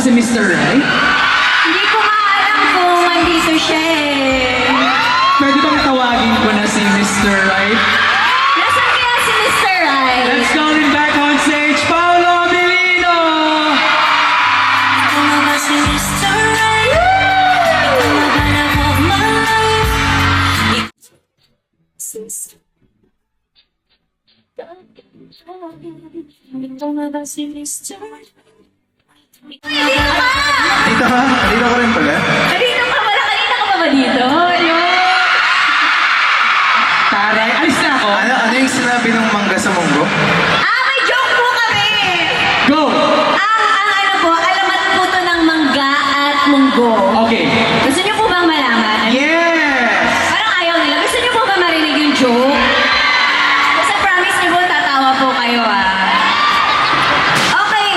si Mr. Right? Hindi ko maalam kung andito siya eh. Pwede bang tawagin ko na si Mr. Right? Nasaan kaya si Mr. Right? Let's call him back on stage, Paolo Abilino! Ako nga ba si Mr. Right? Ikaw nga ba love of my life? Ikaw nga ba si Mr. Right? Dito ka? Dito ka rin pala? Kanina ka pala? Kanina ka pa ba dito? Ayun. Taray, alis na ako. Ano yung sinabi ng mangga sa munggo? May joke po kami! Go! Ang ano po, alamat po to ng mangga at munggo. Okay. Gusto niyo po bang malaman? Yes! Parang ayaw nila. Gusto niyo po ba marinig yung joke? Basta promise niyo po, tatawa po kayo ah. Okay.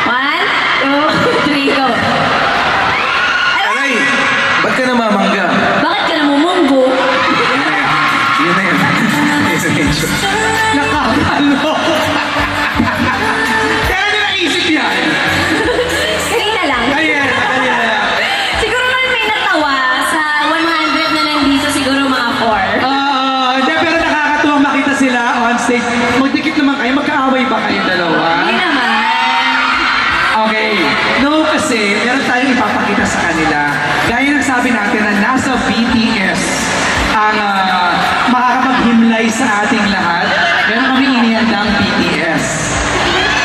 1, 2, 3, go. Aray! Ba't ka namamangga? Bakit ka namumunggo? Yun na yun. Yes, medyo. Nakakalo! Kaya na naisip yan! Kanina lang. Ayan, ayan. Siguro naman may natawa sa 100 na nandito, siguro mga 4. Hindi, pero nakakatuwa makita sila on stage. Magdikit naman kayo, magkaaway ba kayong dalawa? Hindi naman. Okay. No, kasi meron tayong ipapakita sa kanila. Gaya ng sabi natin na nasa BTS ang makakapaghimlay sa ating lahat. Meron kami inihandang BTS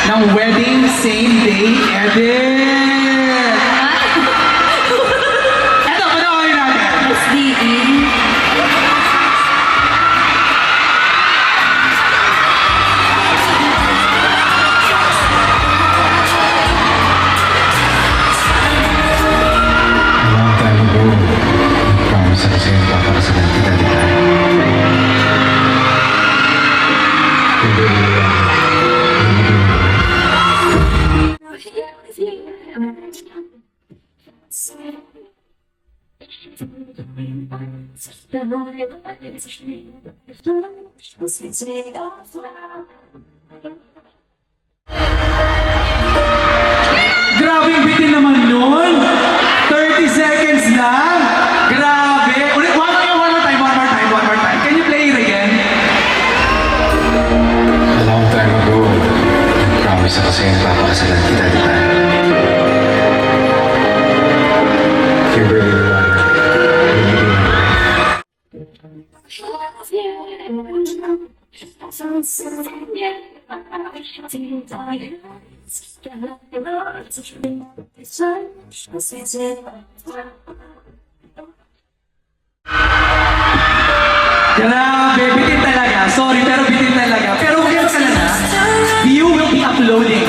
ng Wedding Same Day Edit. Eto, panoorin natin. SDE. A long time ago, promise ako sa'yo papakasalan kita, di ba? Hindi lang. Grabe yung bitin naman nun. 30 seconds lang. Grabe. Ulit, one more time. Can you play it again? A long time ago, promise ako sa'yo papakasalan kita, di ba? Kimberly Luana, hindi din ako. Grabe, bitin talaga. Sorry, pero bitin talaga. Pero huwag ka na. You will be uploading.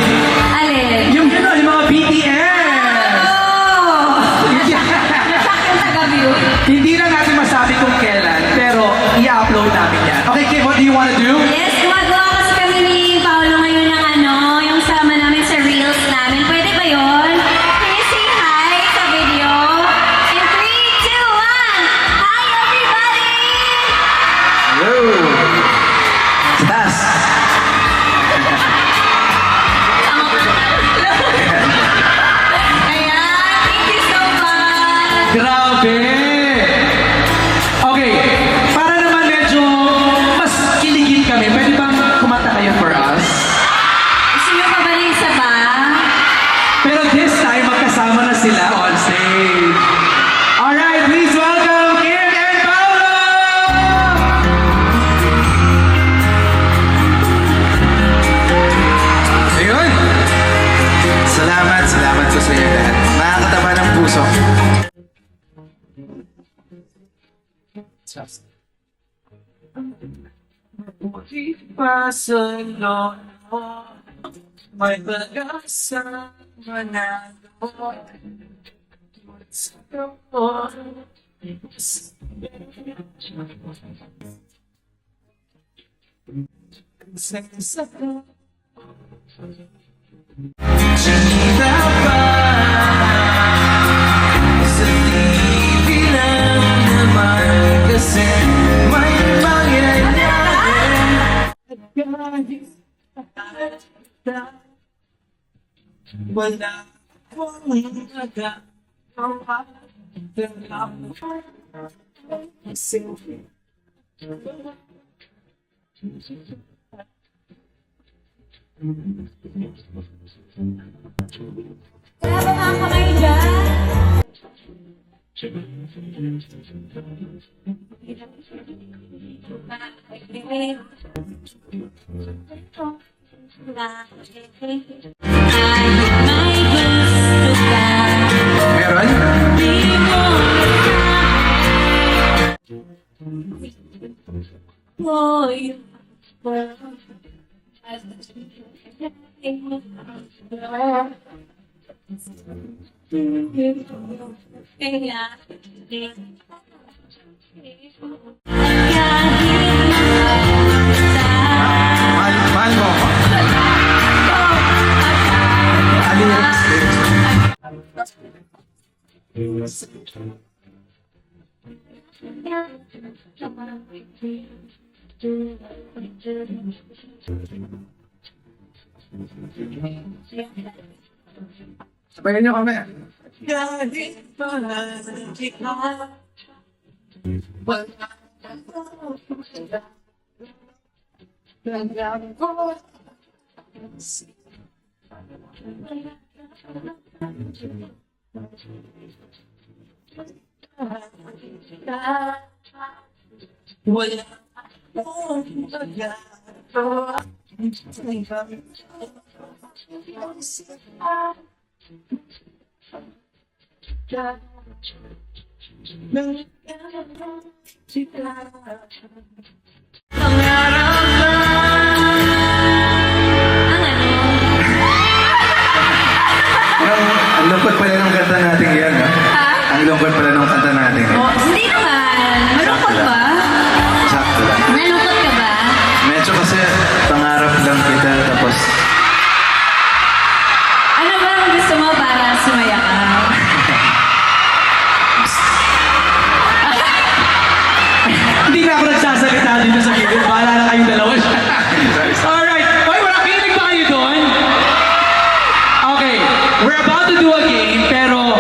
Alin? Yung mga BTS. Oh! Nasak yung taga-view. Hindi lang natin masabi kung kailan, pero i-upload namin yan. Okay, Kim, what do you wanna do? Yes, gumagawa kasi kami ni Paolo ngayon ng yung sama namin sa reels namin. Pwede ba yun? Can you say hi sa video? In 3, 2, 1! Hi, everybody! Hello! Sa taas! Ayan, thank you so much! Grabe! Okay, para naman medyo mas kiligin kami, pwede bang kumanta kayo for us? Gusto nyo pa ba ng isa ba? Pero this time, magkasama na sila on stage. Alright, please welcome Kim and Paolo! Ayun! Salamat po sa inyo lahat. Nakakataba ng puso. Di pa sa lolo, may pag-asa manalo. Sa Chita pa sa TV lang naman kasi may mangyayari at kahit Wala akong magagawa. Kaya ba mga kamay dyan? Kahit may gusto ka, Meron? di mo Mahal mo ako? Ano yung lyrics? Sabayan niyo kami. ang ano? Ang lungkot pala ng kanta natin yan, ha? Ang lungkot pala ng kanta natin. Oh, hindi naman. Malungkot ba? Sakto lang. Nalungkot ka ba? Medyo kasi pangarap lang kita, tapos Ano ba ang gusto mo para sumaya ka? Hindi na ako nagsasalita dito sa gilid. Bahala na kayong dalawa. Alright. Hoy, wala kinig ba kayo doon? Okay. We're about to do a game, pero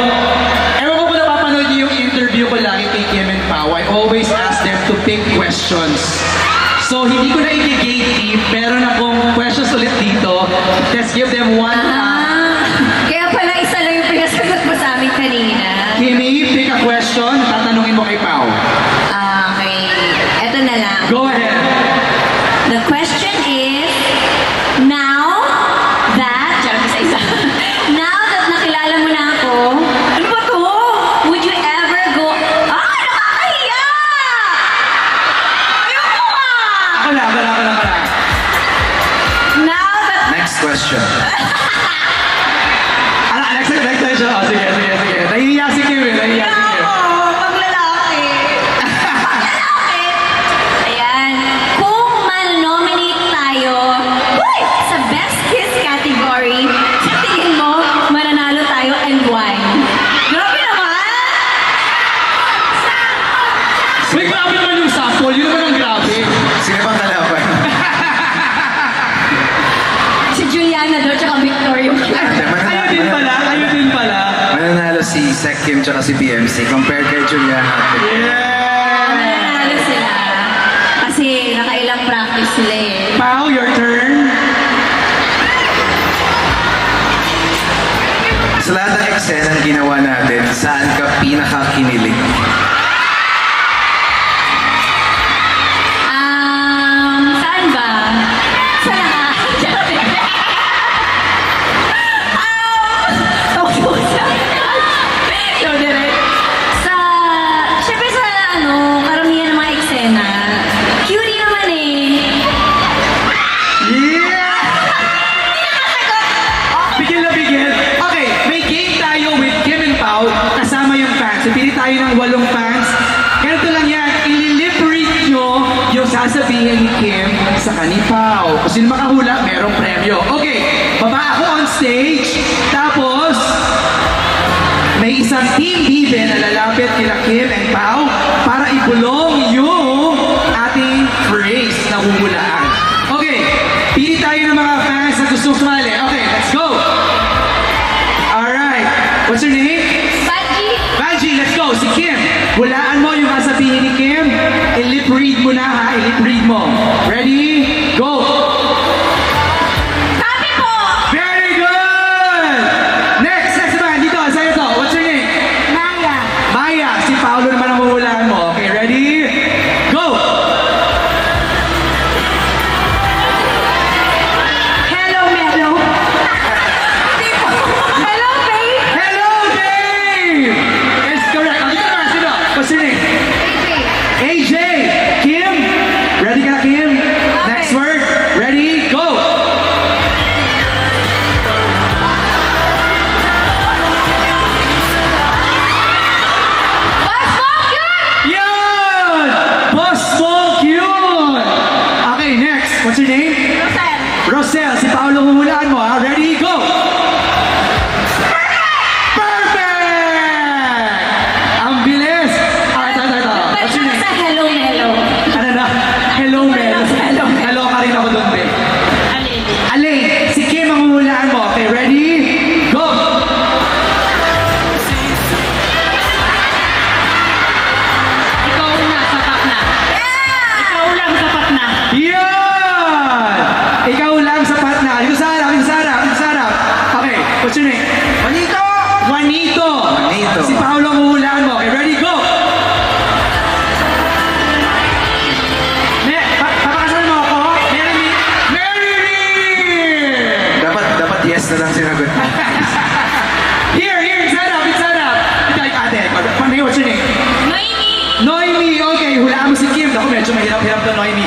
ewan ko kung napapanood niyo yung interview ko lagi kay Kim and Pao. I always ask them to pick questions. So, hindi ko na i-gatekeep. Meron akong questions ulit dito. Let's give them one. Kaya pala isa lang yung pinasagot mo sa amin kanina. Kimi, pick a question. Tatanungin mo kay Pao. Okay. Eto na lang. Go ahead. The question is, now that, charot sa isa. Now that nakilala mo na ako, ano ba to? Would you ever go, nakakahiya! Ayoko nga! Ako na. Now that, next question. Next question. Oh, sige. Nahihiya si Kim eh. pag lalaki. Ayan. Kung man-nominate tayo sa Best Kiss category, sa tingin mo, mananalo tayo and why? Grabe naman! May grabe naman yung sample. Yun naman ang grabe. Sino bang kalaban? Si Juliana daw, tsaka Victoria. Kayo din pala. Mananalo si Sek Kim tsaka si BMC compared kay Juliana. Yeah! Mananalo sila. Kasi nakailang practice sila eh. Pao, your turn. Sa lahat ng eksenang ginawa natin, saan ka pinakakinilig? Saan ba? Sa lahat. So, direct. Siyempre sa karamihan ng mga eksena. Cutie naman eh. Yeah! Bigil na bigil. Okay, may game tayo with Kim and Pao. Kasama yung fans. Pili tayo ng 8 fans. Ganito lang yan. Ililiberate nyo yung sasabihin ni Kim sa kani Pao. Kung sino makahula, merong premyo. Okay, baba ako on stage. Tapos, may isang team bibe na lalapit kila Kim and Pao para ibulong yung ating phrase na huhulaan. Okay, pili tayo ng mga fans na gustong sumali. Okay, let's go! i-read mo. Ready? Go! Copy po! Very good! Next naman. Dito, sa'yo to. What's your name? Maya. Maya. Si Paolo naman ang huhulaan mo. Okay, ready? Go! Hello, Melo. Hindi po. Hello, babe. Hello, Dave! Yes, correct. Oh, dito naman. Sino? What's your name? AJ! Kim? Ready ka na, Kim? Next word. Ready? Go! Boss Monk yun! Yun! Boss Monk yun! Okay, next. What's your name? Rosel. Rosel. Si Paolo huhulaan mo, ha? Ready? Go! Perfect! Ang bilis! Ah, ito. What's your name? Sa Hello, Melo. Ano na? Hello, Mel. Hello ka rin ako doon, Mel. Alin? Alin, si Kim ang huhulaan mo. Okay, ready? Go! Ikaw na, sapat na. Ikaw lang, sapat na. Yan! Ikaw lang sapat na. Dito sa harap, dito sa harap, dito sa harap. Okay, what's your name? Juanito! Juanito! Juanito. Si Paolo ang huhulaan mo. Okay, ready? Go! Papakasalan mo ako? Marry me! Marry me! Dapat yes na lang sinagot mo. Here, sa harap, dito sa harap. Ito, ate. What's your name? Noemi. Noemi, okay. Hulaan mo si Kim. Ako, medyo mahirap-hirap to, Noemi.